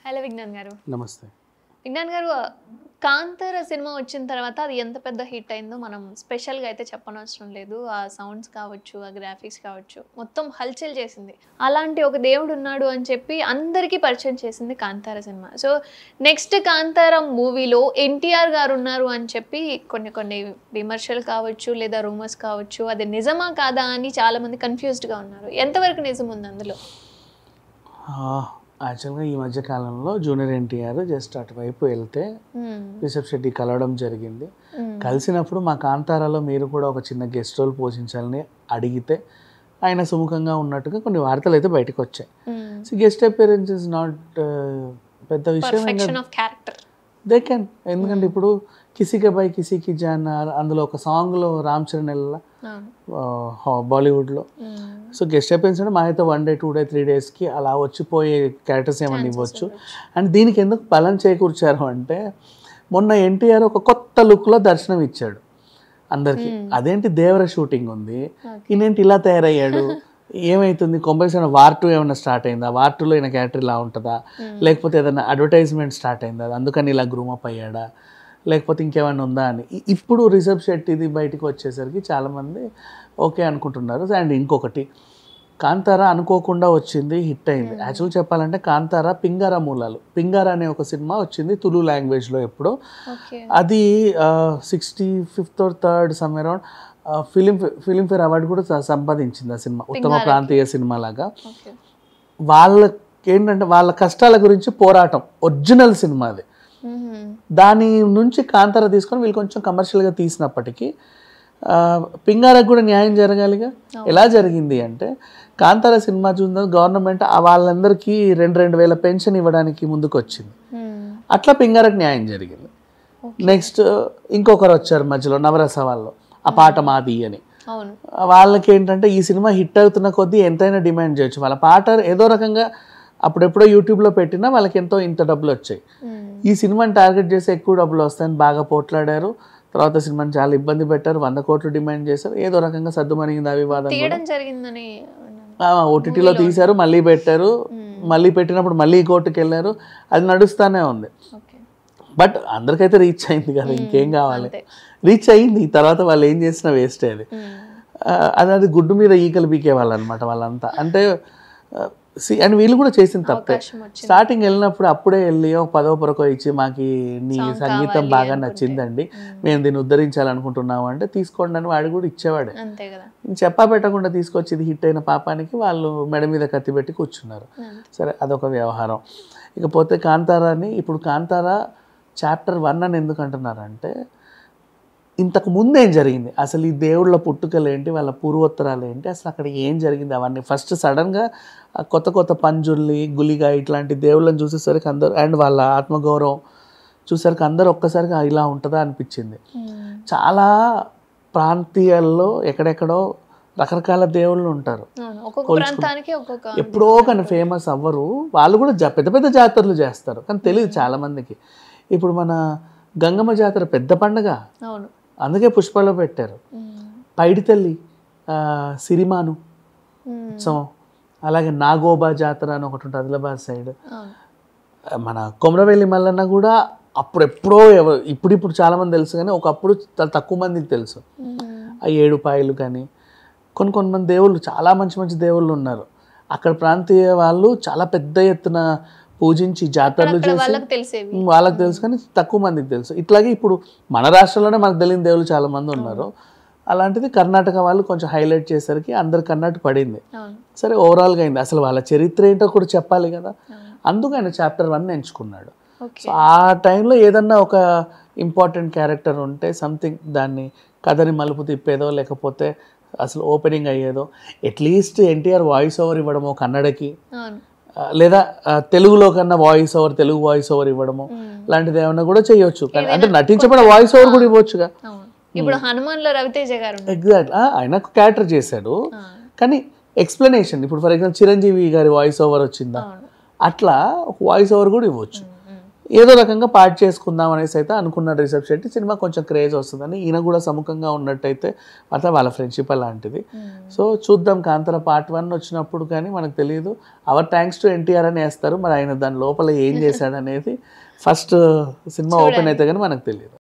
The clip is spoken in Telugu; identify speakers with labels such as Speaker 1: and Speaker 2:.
Speaker 1: హలో విజ్ఞాన్ గారు.
Speaker 2: నమస్తే.
Speaker 1: విజ్ఞాన్ గారు, కాంతార సినిమా వచ్చిన తర్వాత అది ఎంత పెద్ద హిట్ అయిందో మనం స్పెషల్‌గా అయితే చెప్పనవసరం లేదు. ఆ సౌండ్స్ కావచ్చు, ఆ గ్రాఫిక్స్ కావచ్చు, మొత్తం హల్చల్ చేసింది. అలాంటి ఒక దేవుడు ఉన్నాడు అని చెప్పి అందరికీ పరిచయం చేసింది Kantara cinema. So next Kantara మూవీలో ఎన్టీఆర్ గారు ఉన్నారు అని చెప్పి కొన్ని విమర్శలు కావచ్చు, లేదా రూమర్స్ కావచ్చు, అది నిజమా కాదా అని చాలామంది కన్ఫ్యూజ్డ్‌గా ఉన్నారు. ఎంతవరకు నిజం ఉంది అందులో?
Speaker 2: యాక్చువల్గా ఈ మధ్య కాలంలో జూనియర్ ఎన్టీఆర్ జస్ట్ అటువైపు వెళ్తే రిషబ్ శెట్టి కలవడం జరిగింది. కలిసినప్పుడు మా కాంతారాలో మీరు కూడా ఒక చిన్న గెస్ట్ రోల్ పోషించాలని అడిగితే ఆయన సుముఖంగా ఉన్నట్టుగా కొన్ని వార్తలు అయితే బయటకు వచ్చాయి. So guest appearance is not పెద్ద విషయం. దే కెన్, ఎందుకంటే ఇప్పుడు కిసికే బై కిసికి జాన్ అందులో ఒక సాంగ్లో రామ్ చరణ్ ఎల్లా బాలీవుడ్లో. సో గెస్ట్ అపియరెన్స్ అంటే మా అయితే 1 డే 2 డే 3 డేస్కి అలా వచ్చిపోయే క్యారెక్టర్స్ ఏమన్నా ఇవ్వచ్చు. అండ్ దీనికి ఎందుకు బలం చేకూర్చారు అంటే మొన్న ఎన్టీఆర్ ఒక కొత్త లుక్లో దర్శనం ఇచ్చాడు అందరికి. అదేంటి దేవర షూటింగ్ ఉంది, ఈయనేంటి ఇలా తయారయ్యాడు, ఏమవుతుంది, కొంపల్సరీ వార్ 2 ఏమైనా స్టార్ట్ అయిందా, వార్ 2లో ఈయన క్యారెక్టర్ ఇలా ఉంటుందా, లేకపోతే ఏదైనా అడ్వర్టైజ్మెంట్ స్టార్ట్ అయిందా, అందుకని ఇలా గ్రూమప్ అయ్యాడా, లేకపోతే ఇంకేమైనా ఉందా అని. ఇప్పుడు రిషబ్ శెట్టిది బయటకు వచ్చేసరికి చాలామంది ఓకే అనుకుంటున్నారు. అండ్ ఇంకొకటి, కాంతారా అనుకోకుండా వచ్చింది, హిట్ అయింది. యాక్చువల్గా చెప్పాలంటే కాంతారా పింగారా మూలాలు, పింగారా అనే ఒక సినిమా వచ్చింది తులు లాంగ్వేజ్లో ఎప్పుడో. అది 65th or 3rd some around Filmfare award కూడా సంపాదించింది ఆ సినిమా, ఉత్తమ ప్రాంతీయ సినిమా లాగా. వాళ్ళకి ఏంటంటే వాళ్ళ కష్టాల గురించి పోరాటం ఒరిజినల్ సినిమా అది. దాని నుంచి కాంతారా తీసుకొని వీళ్ళు కొంచెం కమర్షియల్గా తీసినప్పటికీ పింగారకు కూడా న్యాయం జరగాలిగా. ఎలా జరిగింది అంటే కాంతారా సినిమా చూసిన గవర్నమెంట్ వాళ్ళందరికీ 2,000 పెన్షన్ ఇవ్వడానికి ముందుకు వచ్చింది. అట్లా పింగారకు న్యాయం జరిగింది. నెక్స్ట్ ఇంకొకరు వచ్చారు మధ్యలో నవరస వాళ్ళు, ఆ పాట మాది అని. వాళ్ళకి ఏంటంటే ఈ సినిమా హిట్ అవుతున్న కొద్దీ ఎంతైనా డిమాండ్ చేయొచ్చు. వాళ్ళ పాట ఏదో రకంగా అప్పుడెప్పుడో యూట్యూబ్లో పెట్టినా వాళ్ళకి ఇంత డబ్బులు వచ్చాయి. ఈ సినిమాని టార్గెట్ చేసి ఎక్కువ డబ్బులు వస్తాయని బాగా పోట్లాడారు. తర్వాత సినిమాని చాలా ఇబ్బంది పెట్టారు, 100 కోట్లు డిమాండ్ చేశారు. ఏదో రకంగా సద్దుమణిగింది ఆ వివాదం. ఓటీటీలో తీశారు, మళ్ళీ పెట్టారు, మళ్ళీ పెట్టినప్పుడు మళ్ళీ కోర్టుకి వెళ్ళారు. అది నడుస్తూనే ఉంది. బట్ అందరికైతే రీచ్ అయింది కదా, ఇంకేం కావాలి, రీచ్ అయింది. తర్వాత వాళ్ళు ఏం చేసినా వేస్ట్ అది. అది గుడ్డు మీద ఈకలు బీకే వాళ్ళు అనమాట వాళ్ళంతా. అంటే అండ్ వీళ్ళు కూడా చేసిన తప్పే. స్టార్టింగ్ వెళ్ళినప్పుడు అప్పుడే వెళ్ళి ఒక 10వ పొరకో ఇచ్చి మాకు నీ సంగీతం బాగా నచ్చిందండి, మేము దీన్ని ఉద్ధరించాలనుకుంటున్నాము అంటే తీసుకోండి అని వాడు కూడా ఇచ్చేవాడే. చెప్పా పెట్టకుండా తీసుకొచ్చి ఇది హిట్ అయిన పాపానికి వాళ్ళు మెడ మీద కత్తి పెట్టి కూర్చున్నారు. సరే, అదొక వ్యవహారం. ఇకపోతే కాంతారాని, ఇప్పుడు కాంతారా చాప్టర్ 1 అని ఎందుకు అంటున్నారంటే ఇంతకు ముందు ఏం జరిగింది, అసలు ఈ దేవుళ్ళ పుట్టుకలు ఏంటి, వాళ్ళ పూర్వోత్తరాలు ఏంటి, అసలు అక్కడ ఏం జరిగింది అవన్నీ ఫస్ట్ సడన్గా కొత్త పంజుర్లి, గులిగా ఇట్లాంటి దేవుళ్ళని చూసేసరికి అందరూ, అండ్ వాళ్ళ ఆత్మగౌరవం చూసేసరికి అందరూ ఒక్కసారిగా ఇలా ఉంటుందా అనిపించింది. చాలా ప్రాంతీయాల్లో ఎక్కడెక్కడో రకరకాల దేవుళ్ళు ఉంటారు, ఎప్పుడో కానీ ఫేమస్ అవ్వరు. వాళ్ళు కూడా పెద్ద పెద్ద జాతరలు చేస్తారు కానీ తెలియదు చాలామందికి. ఇప్పుడు మన గంగమ్మ జాతర పెద్ద పండగ, అందుకే పుష్పలో పెట్టారు. పైడితల్లి, సిరిమాను ఉత్సవం, అలాగే నాగోబా జాతర అని ఒకటి ఉంటుంది ఆదిలాబాద్ సైడ్. మన కొమరవెల్లి మల్లన్న కూడా అప్పుడెప్పుడో ఇప్పుడు చాలామంది తెలుసు కానీ ఒకప్పుడు తక్కువ మందికి తెలుసు. ఆ 7 పాయలు కానీ కొంతమంది దేవుళ్ళు, చాలా మంచి దేవుళ్ళు ఉన్నారు అక్కడ. ప్రాంతీయ వాళ్ళు చాలా పెద్ద ఎత్తున పూజించి జాతరలు చేసి వాళ్ళకి తెలుసు కానీ తక్కువ మందికి తెలుసు. ఇట్లాగే ఇప్పుడు మన రాష్ట్రంలోనే మనకు తెలియని దేవుళ్ళు చాలా మంది ఉన్నారు. అలాంటిది కర్ణాటక వాళ్ళు కొంచెం హైలైట్ చేసరికి అందరు కర్ణాటక పడింది. సరే, ఓవరాల్గా అయింది. అసలు వాళ్ళ చరిత్ర ఏంటో కూడా చెప్పాలి కదా, అందుకు ఆయన చాప్టర్ 1 ఎంచుకున్నాడు. సో ఆ టైంలో ఏదన్నా ఒక ఇంపార్టెంట్ క్యారెక్టర్ ఉంటే సంథింగ్ దాన్ని కథని మలుపు తిప్పేదో, లేకపోతే అసలు ఓపెనింగ్ అయ్యేదో, అట్లీస్ట్ ఎన్టీఆర్ వాయిస్ ఓవర్ ఇవ్వడమో కన్నడకి, లేదా తెలుగులో కన్నా తెలుగు వాయిస్ ఓవర్ ఇవ్వడము లాంటిది ఏమన్నా కూడా చేయొచ్చు. అంటే నటించబడిన వాయిస్ ఓవర్ కూడా ఇవ్వచ్చుగా.
Speaker 1: ఇప్పుడు హనుమాన్లో రవితేజ గారు
Speaker 2: ఎగ్జాక్ట్ ఆయన క్యారెక్టర్ చేశాడు కానీ ఎక్స్ప్లెనేషన్, ఇప్పుడు ఫర్ ఎగ్జాంపుల్ చిరంజీవి గారి వాయిస్ ఓవర్ వచ్చిందా, అట్లా ఒక వాయిస్ ఓవర్ కూడా ఇవ్వచ్చు. ఏదో రకంగా పార్ట్ చేసుకుందాం అనేసి అయితే అనుకున్నాడు రిషబ్ శెట్టి. సినిమా కొంచెం క్రేజ్ వస్తుందని, ఈయన కూడా సముఖంగా ఉన్నట్టయితే అట్లా వాళ్ళ ఫ్రెండ్షిప్ అలాంటిది. సో చూద్దాం కాంతార పార్ట్ 1 వచ్చినప్పుడు, కానీ మనకు తెలియదు. అవర్ థ్యాంక్స్ టు ఎన్టీఆర్ అని వేస్తారు, మరి ఆయన దాని లోపల ఏం చేశాడు అనేది ఫస్ట్ సినిమా ఓపెన్ అయితే కానీ మనకు తెలియదు.